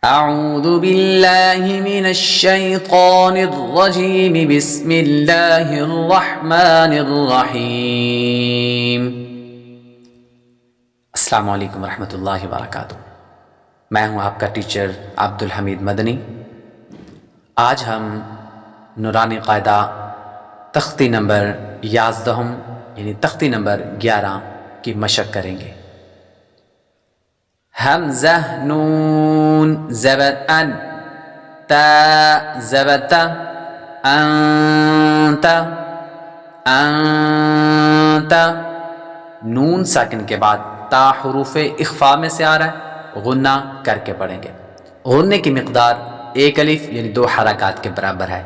أعوذ بالله من الشيطان الرجيم بسم الله الرحمن الرحيم السلام علیکم ورحمۃ اللہ وبرکاتہ۔ میں ہوں آپ کا ٹیچر عبدالحمید مدنی۔ آج ہم نورانی قاعدہ تختی نمبر 11 یعنی تختی نمبر 11 کی مشق کریں گے۔ حمزہ نون زبر ان، تا زبر تا، انت انت، نون ساکن کے بعد تا حروف اخفاء میں سے آ رہا ہے، غنہ کر کے پڑھیں گے۔ غننے کی مقدار ایک الف یعنی 2 حرکات کے برابر ہے۔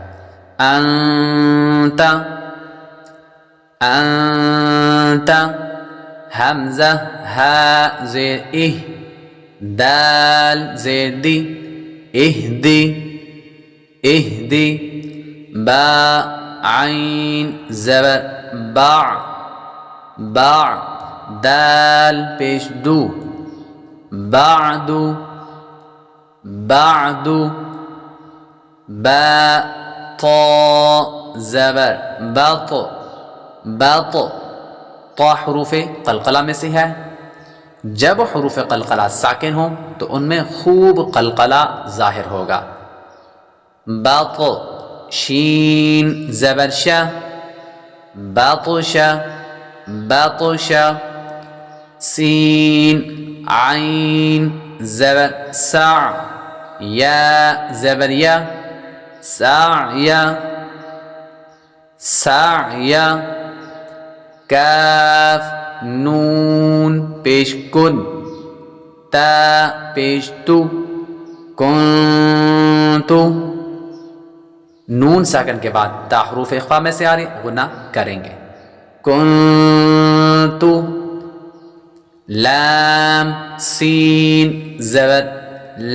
انت انت، حمزہ ہا زیر اہ، دال زیر دی، اہدی اہدی، با عین زبر باع باع، دال پیش دو، بعدو بعدو، با طا زبر بط بط، طا حروف قلقلہ میں سے ہے۔ جب حروف قلقلہ ساکن ہوں تو ان میں خوب قلقلہ ظاہر ہوگا۔ بط، شین زبر شا، بطش بطش، سین عین زبر سع، یا زبر یا، سعیا سعیا، کاف نون پیش کن، تا پیش تو، کنتو، نون ساکن کے بعد تا حروف اخفاء میں سے آ رہی، غنہ کریں گے۔ کنتو، لام سین زبر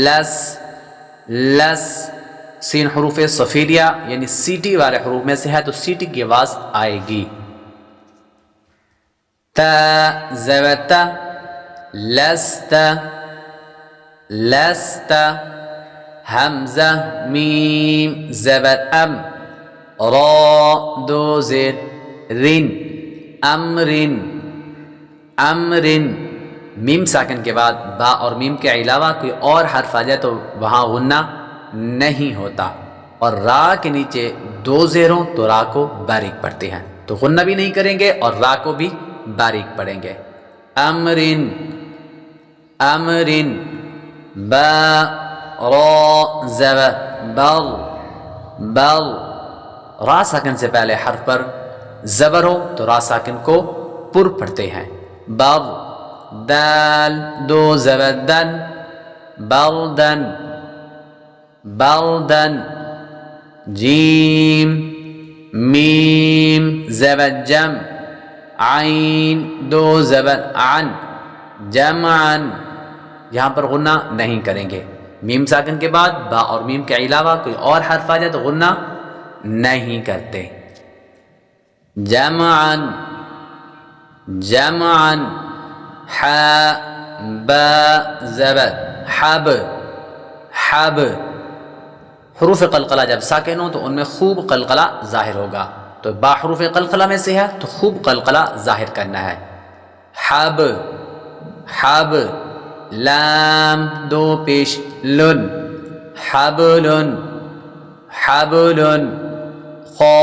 لس لس، سین حروف صفیریہ یعنی سیٹی والے حروف میں سے ہے تو سیٹی کی آواز آئے گی۔ تا زبر تا، لست لست، حمزہ میم زبر ام، را دو زیر رن، امرن امرن، میم ساکن کے بعد با اور میم کے علاوہ کوئی اور حرف آ جائے تو وہاں غنہ نہیں ہوتا، اور را کے نیچے 2 زیروں تو را کو باریک پڑھتے ہیں، تو غنہ بھی نہیں کریں گے اور را کو بھی باریک پڑھیں گے۔ امرن امرن، با را زبر بل بل، را ساکن سے پہلے حرف پر زبر ہو تو را ساکن کو پر پڑھتے ہیں۔ بل، دال 2 زبر دن، بلدن بلدن، جیم میم زبر جم، عین 2 زبر عن، جمعن، یہاں پر غنہ نہیں کریں گے۔ میم ساکن کے بعد با اور میم کے علاوہ کوئی اور حرف آ جائے تو غنہ نہیں کرتے۔ جمعن جمعن، حا با زبر حب حب، حروف قلقلہ جب ساکن ہوں تو ان میں خوب قلقلہ ظاہر ہوگا، تو با حروف قلقلہ میں سے ہے تو خوب قلقلہ ظاہر کرنا ہے۔ حب حب، لام 2 پیش لن، حبلن حبلن، خا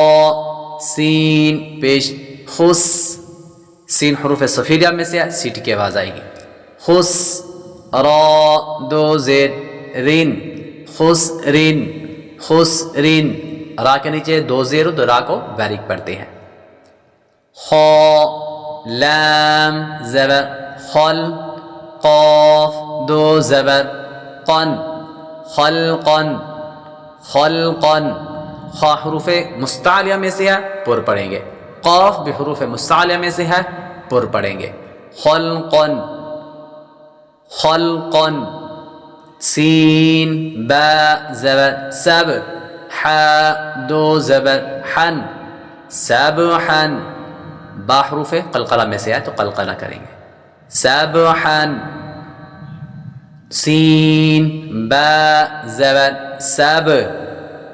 سین پیش خس، سین حروف صفیریہ میں سے ہے، سیٹی کی آواز آئے گی۔ خس، را 2 زیر رن، خس رن خس رن، را کے نیچے 2 زیر تو را کو باریک پڑھتے ہیں۔ خا لام زبر خل، قاف 2 زبر قن، خلقن خلقن، خا حروف مستعلیہ میں سے ہے پر پڑھیں گے، قاف بھی حروف مستعلیہ میں سے ہے پر پڑھیں گے۔ خلقن خلقن، سین با زبر سب، حا 2 زبر حن، سبحن، با حروف قلقلہ میں سے ہے تو قلقلہ کریں گے۔ سبحا، سین با زبر سب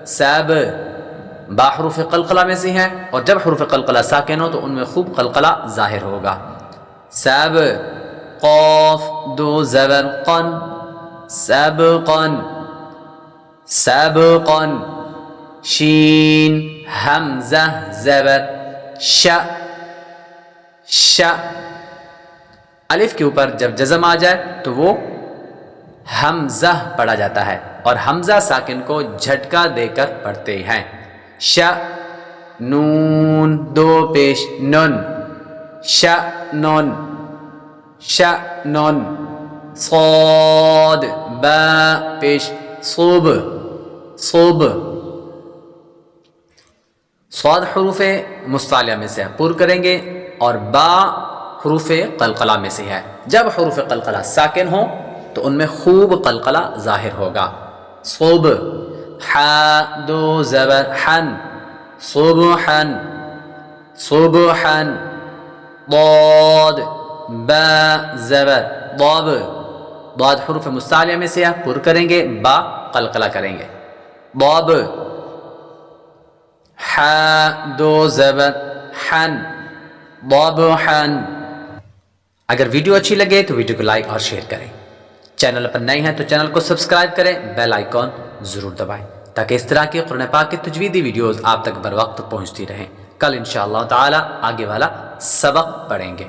سب. با حروف قلقلہ میں سے ہیں اور جب حروف قلقلہ ساکن ہو تو ان میں خوب قلقلہ ظاہر ہوگا. سب قاف دو زبر قن سبقا سبقا. شین حمزہ زبر ش ش. الف کے اوپر جب جزم آ جائے تو وہ حمزہ پڑھا جاتا ہے اور حمزہ ساکن کو جھٹکا دے کر پڑھتے ہیں. ش نون دو پیش نن ش نون ش نون. صاد با پیش صوب صوب. صاد حروف مستعلیہ میں سے پر کریں گے اور با حروف قلقلہ میں سے ہے. جب حروف قلقلہ ساکن ہوں تو ان میں خوب قلقلہ ظاہر ہوگا. صوب ح دو زبر حن صبحا صبحا. ضاد با زبر ضاب ضاد حروف مستعلیہ میں سے پر کریں گے با قلقلہ کریں گے. ضاب ح دو زبر حن ضبحا. اگر ویڈیو اچھی لگے تو ویڈیو کو لائک اور شیئر کریں. چینل پر نئے ہیں تو چینل کو سبسکرائب کریں. بیل آئیکن ضرور دبائیں تاکہ اس طرح کی قرآن پاک کی تجویدی ویڈیوز آپ تک بر وقت پہنچتی رہیں. کل انشاءاللہ تعالی آگے والا سبق پڑھیں گے.